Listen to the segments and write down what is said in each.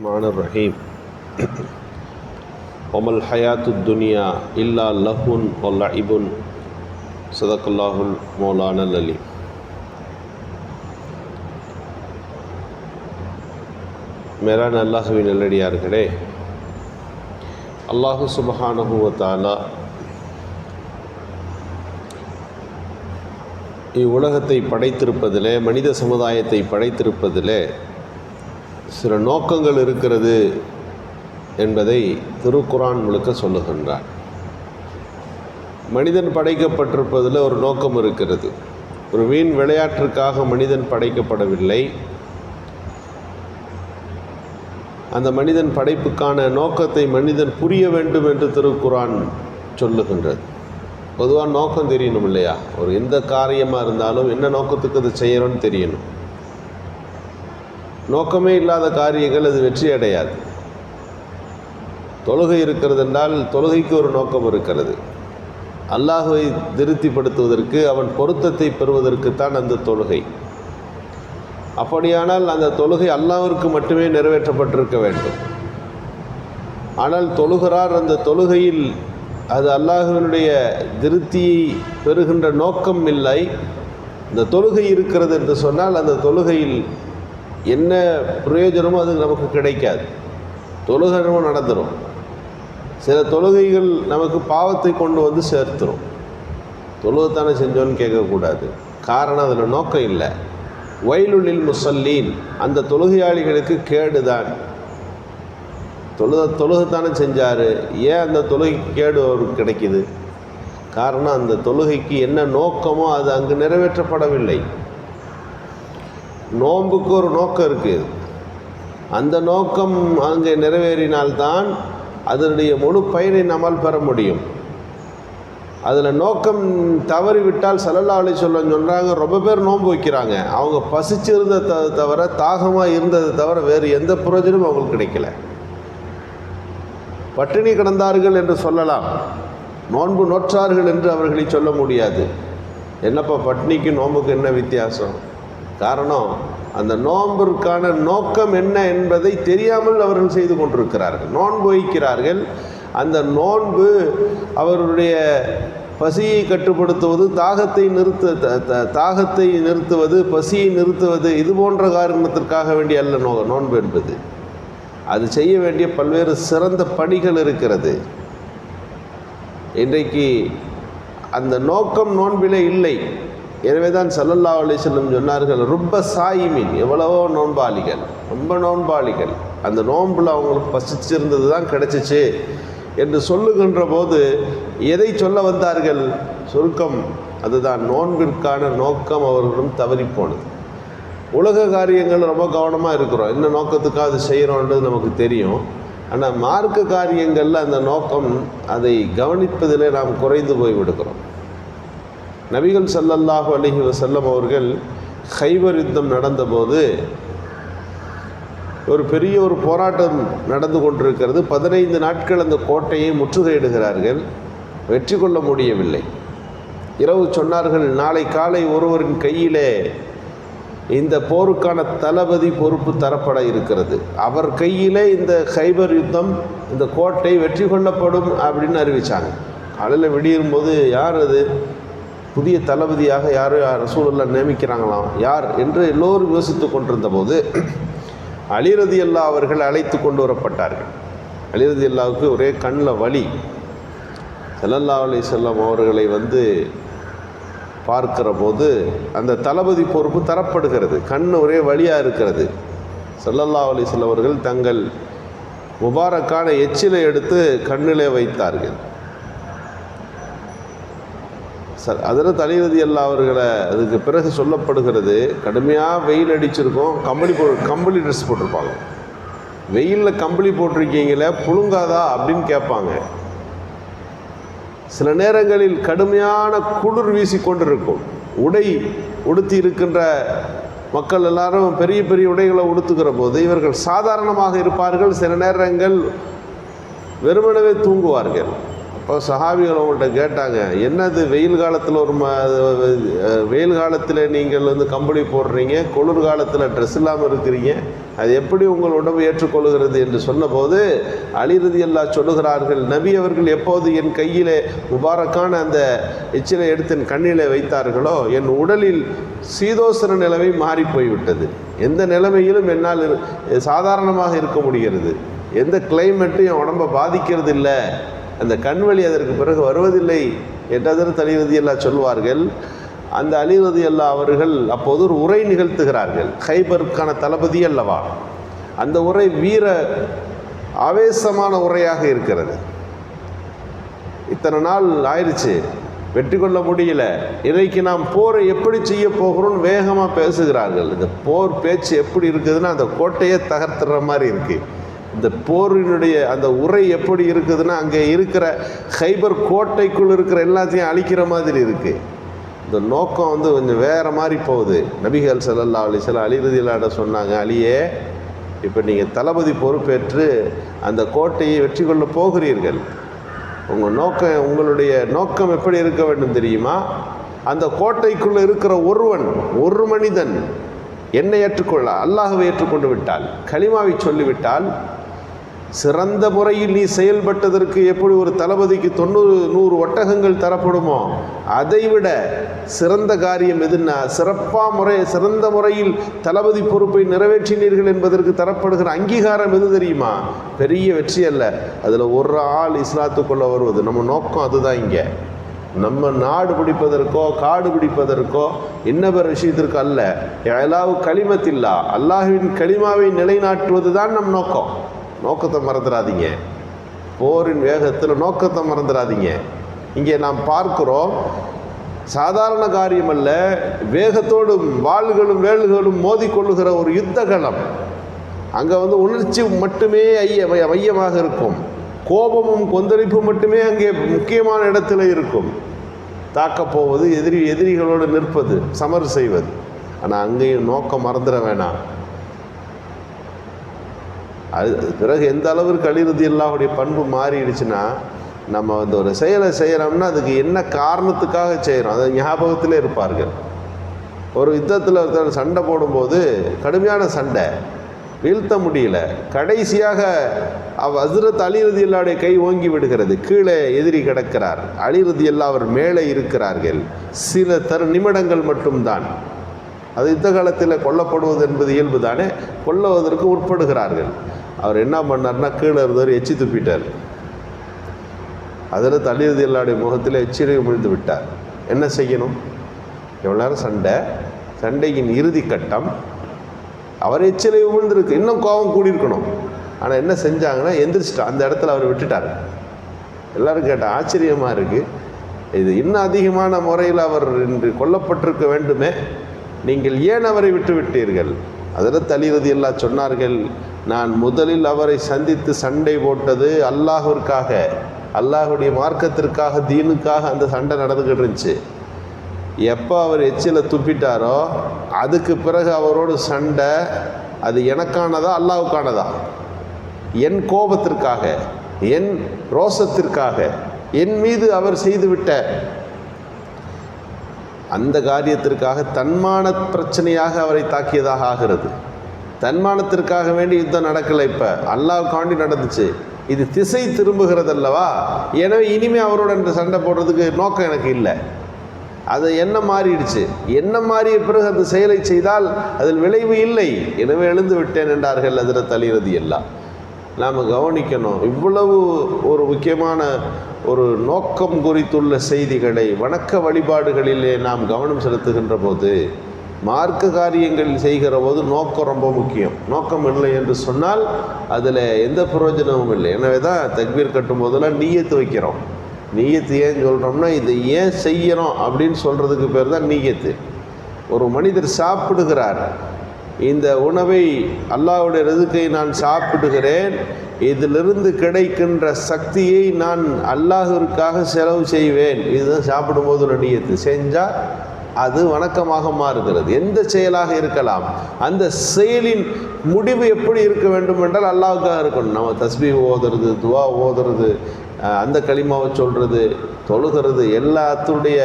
الرحمن الرحيم وما الحياة الدنيا إلا لهو ولعب صدق الله المولانا العليم. மேலான அல்லாஹ்வின் நல்லடியார்களே, அல்லாஹு சுப்ஹானஹு வ தஆலா இவ்வுலகத்தை படைத்திருப்பதிலே, மனித சமுதாயத்தை படைத்திருப்பதிலே சில நோக்கங்கள் இருக்கிறது என்பதை திருக்குர்ஆன் முழுக்க சொல்லுகின்றார். மனிதன் படைக்கப்பட்டிருப்பதில் ஒரு நோக்கம் இருக்கிறது. ஒரு வீண் விளையாட்டிற்காக மனிதன் படைக்கப்படவில்லை. அந்த மனிதன் படைப்புக்கான நோக்கத்தை மனிதன் புரிய வேண்டும் என்று திருக்குர்ஆன் சொல்லுகின்றது. பொதுவாக நோக்கம் தெரியணும் இல்லையா? ஒரு எந்த காரியமாக இருந்தாலும் என்ன நோக்கத்துக்கு அது செய்யணும்னு தெரியணும். நோக்கமே இல்லாத காரியங்கள் அது வெற்றி அடையாது. தொழுகை இருக்கிறது என்றால் தொழுகைக்கு ஒரு நோக்கம் இருக்கிறது. அல்லாஹ்வை திருப்திப்படுத்துவதற்கு, அவன் பொருத்தத்தை பெறுவதற்குத்தான் அந்த தொழுகை. அப்படியானால் அந்த தொழுகை அல்லாஹ்விற்கு மட்டுமே நிறைவேற்றப்பட்டிருக்க வேண்டும். ஆனால் தொழுகிறார், அந்த தொழுகையில் அது அல்லாஹ்வினுடைய திருப்தியை பெறுகின்ற நோக்கம் இல்லை. இந்த தொழுகை இருக்கிறது என்று சொன்னால் அந்த தொழுகையில் என்ன பிரயோஜனமோ அது நமக்கு கிடைக்காது. தொழுகையும் நடந்துடும். சில தொழுகைகள் நமக்கு பாவத்தை கொண்டு வந்து சேர்த்துரும். தொழுகைத்தானே செஞ்சோன்னு கேட்கக்கூடாது. காரணம் அதில் நோக்கம் இல்லை. வயலுலில் முசல்லீன், அந்த தொழுகையாளிகளுக்கு கேடுதான். தொழுகைத்தானே செஞ்சார், ஏன் அந்த தொழுகைக்கு கேடு அவருக்கு கிடைக்கிது? காரணம் அந்த தொழுகைக்கு என்ன நோக்கமோ அது அங்கு நிறைவேற்றப்படவில்லை. நோன்புக்கு ஒரு நோக்கம் இருக்குது. அந்த நோக்கம் அங்கே நிறைவேறினால்தான் அதனுடைய முழு பயனை நம்மால் பெற முடியும். அதில் நோக்கம் தவறிவிட்டால் ஸல்லல்லாஹு அலைஹி வஸல்லம் சொல்கிறாங்க, ரொம்ப பேர் நோன்பு வைக்கிறாங்க, அவங்க பசிச்சிருந்ததை தவிர, தாகமாக இருந்ததை தவிர வேறு எந்த பிரயோஜனமும் அவங்களுக்கு கிடைக்கல. பட்டினி கிடந்தார்கள் என்று சொல்லலாம், நோன்பு நோற்றார்கள் என்று அவர்களை சொல்ல முடியாது. என்னப்பா பட்டினிக்கு நோன்புக்கு என்ன வித்தியாசம்? காரணம், அந்த நோன்பிற்கான நோக்கம் என்ன என்பதை தெரியாமல் அவர்கள் செய்து கொண்டிருக்கிறார்கள். நோன்பு வைக்கிறார்கள். அந்த நோன்பு அவருடைய பசியை கட்டுப்படுத்துவது, தாகத்தை நிறுத்துவது, பசியை நிறுத்துவது, இது போன்ற காரணத்திற்காக வேண்டிய அல்ல நோன்பு என்பது. அது செய்ய வேண்டிய பல்வேறு சிறந்த பணிகள் இருக்கிறது. இன்றைக்கு அந்த நோக்கம் நோன்பிலே இல்லை. எனவே தான் ஸல்லல்லாஹு அலைஹி வஸல்லம் சொன்னார்கள், ருப்ப சாயிமின், எவ்வளவோ நோன்பாளிகள், ரொம்ப நோன்பாளிகள், அந்த நோன்பில் அவங்களுக்கு பசிச்சிருந்தது தான் கிடச்சிச்சு என்று சொல்லுகின்ற போது எதை சொல்ல வந்தார்கள்? சுருக்கம் அதுதான், நோன்பிற்கான நோக்கம் அவர்களும் தவறிப்போனது. உலக காரியங்கள் ரொம்ப கவனமாக இருக்கிறோம், என்ன நோக்கத்துக்காக அது செய்கிறோன்றது நமக்கு தெரியும். ஆனால் மார்க்க காரியங்களில் அந்த நோக்கம், அதை கவனிப்பதிலே நாம் குறைந்து போய் விடுகிறோம். நபிகள் ஸல்லல்லாஹு அலைஹி வஸல்லம் அவர்கள் கைபர் யுத்தம் நடந்தபோது ஒரு பெரிய ஒரு போராட்டம் நடந்து கொண்டிருக்கிறது. 15 நாட்கள் அந்த கோட்டையை முற்றுகையிடுகிறார்கள். வெற்றி கொள்ள முடியவில்லை. இரவு சொன்னார்கள், நாளை காலை ஒருவரின் கையிலே இந்த போருக்கான தளபதி பொறுப்பு தரப்பட இருக்கிறது, அவர் கையிலே இந்த கைபர் யுத்தம், இந்த கோட்டை வெற்றி கொள்ளப்படும் அப்படின்னு அறிவித்தாங்க. காலையில் விடியும்போது யார் அது? புதிய தளபதியாக யார் ரசூலுல்லாஹ் நியமிக்கிறாங்களாம், யார் என்று எல்லோரும் யோசித்து கொண்டிருந்த போது அலி ரலியல்லாஹு அவர்கள் அழைத்து கொண்டு வரப்பட்டார்கள். அலி ரலியல்லாஹுக்கு ஒரே கண்ணில் வலி. ஸல்லல்லாஹு அலைஹி வஸல்லம் அவர்களை பார்க்கிற போது அந்த தளபதி பொறுப்பு தரப்படுகிறது. கண் ஒரே வலியாக இருக்கிறது. ஸல்லல்லாஹு அலைஹி வஸல்லம் அவர்கள் தங்கள் முபாரக்கான எச்சிலை எடுத்து கண்ணிலே வைத்தார்கள். ஹஜ்ரத் அலி ரலியல்லாஹு அவர்களை அதுக்கு பிறகு சொல்லப்படுகிறது, கடுமையாக வெயில் அடிச்சிருக்கோம், கம்பளி ட்ரெஸ் போட்டிருப்பாங்க. வெயிலில் கம்பளி போட்டிருக்கீங்களே, புழுங்காதா அப்படின்னு கேட்பாங்க. சில நேரங்களில் கடுமையான குளிர் வீசிக்கொண்டிருக்கும். உடை உடுத்தி இருக்கின்ற மக்கள் எல்லாரும் பெரிய பெரிய உடைகளை உடுத்துக்கிற போது இவர்கள் சாதாரணமாக இருப்பார்கள். சில நேரங்கள் வெறுமனவே தூங்குவார்கள். சஹாபிகள் அவங்கள்ட்ட கேட்டாங்க, என்னது வெயில் காலத்தில் வெயில் காலத்தில் நீங்கள் கம்பளி போடுறீங்க, குளிர் காலத்தில் ட்ரெஸ் இல்லாமல் இருக்கிறீங்க, அது எப்படி உங்கள் உடம்பு ஏற்றுக்கொள்கிறது என்று சொன்னபோது அலி ரலியல்லாஹு சொல்லுகிறார்கள், நபி அவர்கள் எப்போது என் கையிலே முபாரக்கான அந்த எச்சிலை எடுத்து என் கண்ணிலே வைத்தார்களோ என் உடலில் சீதோசன நிலைமை மாறி போய்விட்டது. எந்த நிலைமையிலும் என்னால் சாதாரணமாக இருக்க முடிகிறது, எந்த கிளைமேட்டும் என் உடம்பை பாதிக்கிறது இல்லை, அந்த கண்வழி அதற்கு பிறகு வருவதில்லை என்றதற்கு அலி ரலியல்லாஹு சொல்வார்கள். அந்த அலி ரலியல்லாஹு அவர்கள் அப்போது ஒரு உரை நிகழ்த்துகிறார்கள். கைபருக்கான தளபதி அல்லவா, அந்த உரை வீர ஆவேசமான உரையாக இருக்கிறது. இத்தனை நாள் ஆயிடுச்சு, வெற்றி கொள்ள முடியல, இன்றைக்கு நாம் போரை எப்படி செய்ய போகிறோம்னு வேகமாக பேசுகிறார்கள். இந்த போர் பேச்சு எப்படி இருக்குதுன்னா அந்த கோட்டையே தகர்த்துற மாதிரி இருக்குது. இந்த போரினுடைய அந்த உரை எப்படி இருக்குதுன்னா அங்கே இருக்கிற ஹைபர் கோட்டைக்குள் இருக்கிற எல்லாத்தையும் அழிக்கிற மாதிரி இருக்குது. இந்த நோக்கம் கொஞ்சம் வேறு மாதிரி போகுது. நபிகள் ஸல்லல்லாஹு அலைஹி வஸல்லம் அலி ரலியல்லாஹு சொன்னாங்க, அலியே இப்போ நீங்கள் தளபதி பொறுப்பேற்று அந்த கோட்டையை வெற்றி கொள்ள போகிறீர்கள். உங்களுடைய நோக்கம் எப்படி இருக்க வேண்டும் தெரியுமா? அந்த கோட்டைக்குள்ளே இருக்கிற ஒரு மனிதன் என்னை ஏற்றுக்கொள்ள, அல்லாஹ்வை ஏற்றுக்கொண்டு விட்டால், கலிமாவை சொல்லிவிட்டால், சிறந்த முறையில் நீ செயல்பட்டதற்கு எப்படி ஒரு தளபதிக்கு 100 ஒட்டகங்கள் தரப்படுமோ அதைவிட சிறந்த காரியம் எதுன்னா சிறந்த முறையில் தளபதி பொறுப்பை நிறைவேற்றினீர்கள் என்பதற்கு தரப்படுகிற அங்கீகாரம் எது தெரியுமா? பெரிய வெற்றி அல்ல, அதில் ஒரு ஆள் இஸ்லாத்துக்குள்ள வருவது. நம்ம நோக்கம் அதுதான். இங்கே நம்ம நாடு பிடிப்பதற்கோ காடு பிடிப்பதற்கோ இன்னொரு விஷயத்திற்கு அல்ல. எல்லாவு கலிமத்தில்லா, அல்லாஹ்வின் கலிமாவை நிலைநாட்டுவது தான் நம் நோக்கம். நோக்கத்தை மறந்துடாதீங்க. போரின் வேகத்தில் நோக்கத்தை மறந்துடாதீங்க. இங்கே நாம் பார்க்கிறோம், சாதாரண காரியம் அல்ல, வேகத்தோடும் வாள்களும் வேல்களும் மோதிக்கொள்ளுகிற ஒரு யுத்த களம். அங்கே உணர்ச்சி மட்டுமே மையமாக இருக்கும், கோபமும் கொந்தளிப்பும் மட்டுமே அங்கே முக்கியமான இடத்துல இருக்கும். தாக்கப்போவது, எதிரிகளோடு நிற்பது, சமர் செய்வது. ஆனால் அங்கேயும் நோக்கம் மறந்துட வேணாம். அது பிறகு எந்த அளவிற்கு அலி ரலியல்லாஹுடைய பண்பு மாறிடுச்சுன்னா, நம்ம ஒரு செயலை செய்கிறோம்னா அதுக்கு என்ன காரணத்துக்காக செய்கிறோம் அதை ஞாபகத்திலே இருப்பார்கள். ஒரு யுத்தத்தில் ஒருத்தர் சண்டை போடும்போது கடுமையான சண்டை, வீழ்த்த முடியல, கடைசியாக ஹஸ்ரத் அலி ரலியல்லாஹுடைய கை ஓங்கி விடுகிறது, கீழே எதிரி கிடக்கிறார், அலி ரலியல்லாஹு அவர் மேலே இருக்கிறார்கள். சில நிமிடங்கள் மட்டும்தான். அது யுத்த காலத்தில் கொல்லப்படுவது என்பது இயல்பு தானே, கொல்லுவதற்கு உட்படுகிறார்கள். அவர் என்ன பண்ணார்னா கீழே இருந்தவர் எச்சி துப்பிட்டார். அதில் அலி ரலியல்லாஹுடைய முகத்தில் எச்சிலை விழுந்து விட்டார். என்ன செய்யணும்? எவ்வளோ நேரம் சண்டையின் இறுதி கட்டம், அவர் எச்சிலை விழுந்திருக்கு, இன்னும் கோபம் கூடியிருக்கணும். ஆனால் என்ன செஞ்சாங்கன்னா எந்திரிச்சிட்டா, அந்த இடத்துல அவர் விட்டுட்டார். எல்லோரும் கேட்டால் ஆச்சரியமாக இருக்குது, இது இன்னும் அதிகமான முறையில் அவர் இன்று கொல்லப்பட்டிருக்க வேண்டுமே, நீங்கள் ஏன் அவரை விட்டு விட்டீர்கள்? அதில் அலி ரலியல்லாஹு சொன்னார்கள், நான் முதலில் அவரை சந்தித்து சண்டை போட்டது அல்லாஹ்விற்காக, அல்லாஹுடைய மார்க்கத்திற்காக, தீனுக்காக அந்த சண்டை நடந்துக்கிட்டு இருந்துச்சு. எப்போ அவர் எச்சில துப்பிட்டாரோ அதுக்கு பிறகு அவரோடு சண்டை, அது எனக்கானதா அல்லாஹ்வுக்கானதா? என் கோபத்திற்காக, என் ரோசத்திற்காக, என் மீது அவர் செய்துவிட்ட அந்த காரியத்திற்காக தன்மான பிரச்சனையாக அவரை தாக்கியதாக ஆகிறது. தன்மானத்திற்காக வேண்டி யுத்தம் நடக்கலை, இப்போ அல்லாஹ்வுக்காண்டி நடந்துச்சு. இது திசை திரும்புகிறதல்லவா, எனவே இனிமேல் அவரோட இந்த சண்டை போடுறதுக்கு நோக்கம் எனக்கு இல்லை. அது என்ன மாறிடுச்சு, என்ன மாறிய பிறகு அந்த செயலை செய்தால் அதில் விளைவு இல்லை, எனவே எழுந்து விட்டேன் என்றார்கள் ஹஜ்ரத் அலி ரலியல்லாஹு. நாம் கவனிக்கணும், இவ்வளவு ஒரு முக்கியமான ஒரு நோக்கம் குறித்துள்ள செய்திகளை வணக்க வழிபாடுகளிலே நாம் கவனம் செலுத்துகின்ற போது, மார்க்க காரியங்கள் செய்கிற போது நோக்கம் ரொம்ப முக்கியம். நோக்கம் இல்லை என்று சொன்னால் அதில் எந்த பிரயோஜனமும் இல்லை. எனவே தான் தக்பீர் கட்டும் போதெல்லாம் நீயத்து வைக்கிறோம். நீயத்து ஏன் சொல்கிறோம்னா, இதை ஏன் செய்கிறோம் அப்படின்னு சொல்கிறதுக்கு பேர் தான் நீயத்து. ஒரு மனிதர் சாப்பிடுகிறார், இந்த உணவை அல்லாஹ்வுடைய ரிஸ்கை நான் சாப்பிடுகிறேன், இதிலிருந்து கிடைக்கின்ற சக்தியை நான் அல்லாஹ்விற்காக செலவு செய்வேன், இதுதான் சாப்பிடும்போது ஒரு நியத்து. செஞ்சால் அது வணக்கமாக மாறுகிறது. எந்த செயலாக இருக்கலாம், அந்த செயலின் முடிவு எப்படி இருக்க வேண்டும் என்றால் அல்லாஹ்வுக்காக இருக்கணும். நம்ம தஸ்பீஹ் ஓதுறது, துவா ஓதுறது, அந்த கலிமாவை சொல்கிறது, தொழுகிறது, எல்லாத்துடைய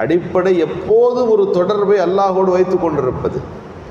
அடிப்படை எப்போதும் ஒரு தொடர்பை அல்லாஹோடு வைத்து கொண்டிருப்பது.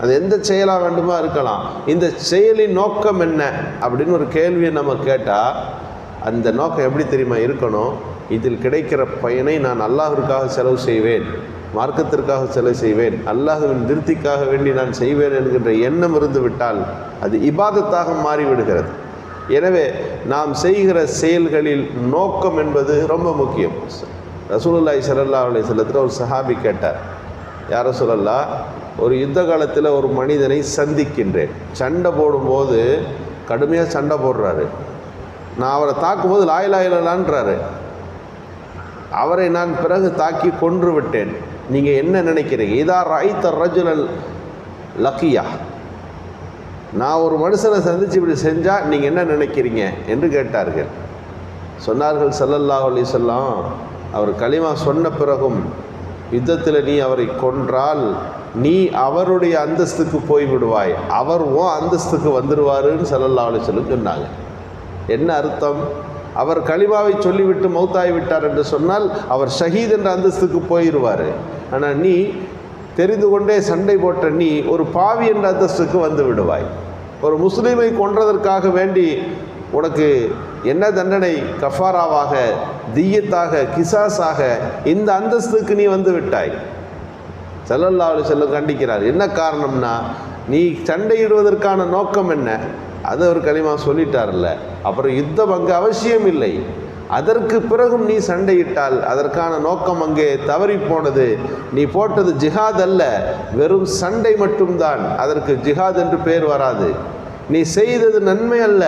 அது எந்த செயலாக வேண்டுமா இருக்கலாம். இந்த செயலின் நோக்கம் என்ன அப்படின்னு ஒரு கேள்வியை நம்ம கேட்டால் அந்த நோக்கம் எப்படி தெரியுமா இருக்கணும்? இதில் கிடைக்கிற பயனை நான் அல்லாஹ்விற்காக செலவு செய்வேன், மார்க்கத்திற்காக செலவு செய்வேன், அல்லாஹ்வின் திருப்திக்காக வேண்டி நான் செய்வேன் என்கின்ற எண்ணம் இருந்து விட்டால் அது இபாதத்தாக மாறிவிடுகிறது. எனவே நாம் செய்கிற செயல்களில் நோக்கம் என்பது ரொம்ப முக்கியம். ரசூலுல்லாஹி ஸல்லல்லாஹு அலைஹி வஸல்லம் ஒரு சஹாபி கேட்டார், யா ரசூலல்லாஹ், ஒரு யுத்த காலத்தில் ஒரு மனிதனை சந்திக்கின்றேன், சண்டை போடும்போது கடுமையாக சண்டை போடுறாரு, நான் அவரை தாக்கும்போது லா இலாஹா இல்லல்லாஹ்ன்றாரு, அவரை நான் பிறகு தாக்கி கொன்று விட்டேன், நீங்கள் என்ன நினைக்கிறீங்க? இதா ராய்த ரஜுலல் லக்கியா, நான் ஒரு மனுஷனை சந்தித்து இப்படி செஞ்சால் நீங்கள் என்ன நினைக்கிறீங்க என்று கேட்டார்கள். சொன்னார்கள் ஸல்லல்லாஹு அலைஹி வஸல்லம், அவர் கலிமா சொன்ன பிறகும் யுத்தத்தில் நீ அவரை கொன்றால் நீ அவருடைய அந்தஸ்துக்கு போய்விடுவாய், அவர் அந்தஸ்துக்கு வந்துடுவாருன்னு ஸல்லல்லாஹு அலைஹி வஸல்லம் சொன்னாங்க. என்ன அர்த்தம்? அவர் கலிமாவை சொல்லிவிட்டு மௌத்தாகி விட்டார் என்று சொன்னால் அவர் ஷஹீத் என்ற அந்தஸ்துக்கு போயிடுவார். ஆனால் நீ தெரிந்து கொண்டே சண்டை போட்ட நீ ஒரு பாவி என்ற அந்தஸ்துக்கு வந்து விடுவாய். ஒரு முஸ்லீமை கொன்றதற்காக வேண்டி உனக்கு என்ன தண்டனை? கஃபாராவாக, திய்யத்தாக, கிசாஸாக இந்த அந்தஸ்துக்கு நீ வந்து விட்டாய். ஸல்லல்லாஹு அலைஹி வஸல்லம் கண்டிக்கிறார். என்ன காரணம்னா, நீ சண்டையிடுவதற்கான நோக்கம் என்ன? அது அவர் கலிமா சொல்லிட்டார்ல, அப்புறம் யுத்தம் அங்கே அவசியம் இல்லை. அதற்கு பிறகும் நீ சண்டையிட்டால் அதற்கான நோக்கம் அங்கே தவறி போனது. நீ போட்டது ஜிஹாத் அல்ல, வெறும் சண்டை மட்டும்தான். அதற்கு ஜிஹாத் என்று பெயர் வராது. நீ செய்தது நன்மை அல்ல,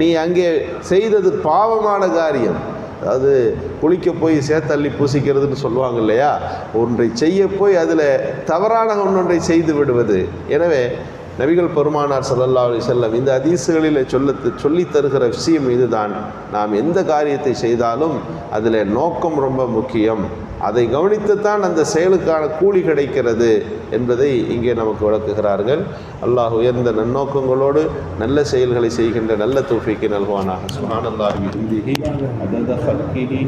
நீ அங்கே செய்தது பாவமான காரியம். அதாவது குளிக்க போய் சேத்தள்ளி பூசிக்கிறதுன்னு சொல்லுவாங்க இல்லையா, ஒன்றை செய்ய போய் அதில் தவறான ஒன்றொன்றை செய்து விடுவது. எனவே நபிகள் பெருமானார் ஸல்லல்லாஹு அலைஹி வஸல்லம் இந்த ஹதீஸ்களில் சொல்லி தருகிற விஷயம் இதுதான். நாம் எந்த காரியத்தை செய்தாலும் அதில் நோக்கம் ரொம்ப முக்கியம். அதை கவனித்துத்தான் அந்த செயலுக்கான கூலி கிடைக்கிறது என்பதை இங்கே நமக்கு விளக்குகிறார்கள். அல்லாஹ் உயர்ந்த நன்னோக்கங்களோடு நல்ல செயல்களை செய்கின்ற நல்ல தௌஃபீக்கை நல்குவானாக. சுப்ஹானல்லாஹி வபிஹம்திஹி அதத ஹல்கிஹி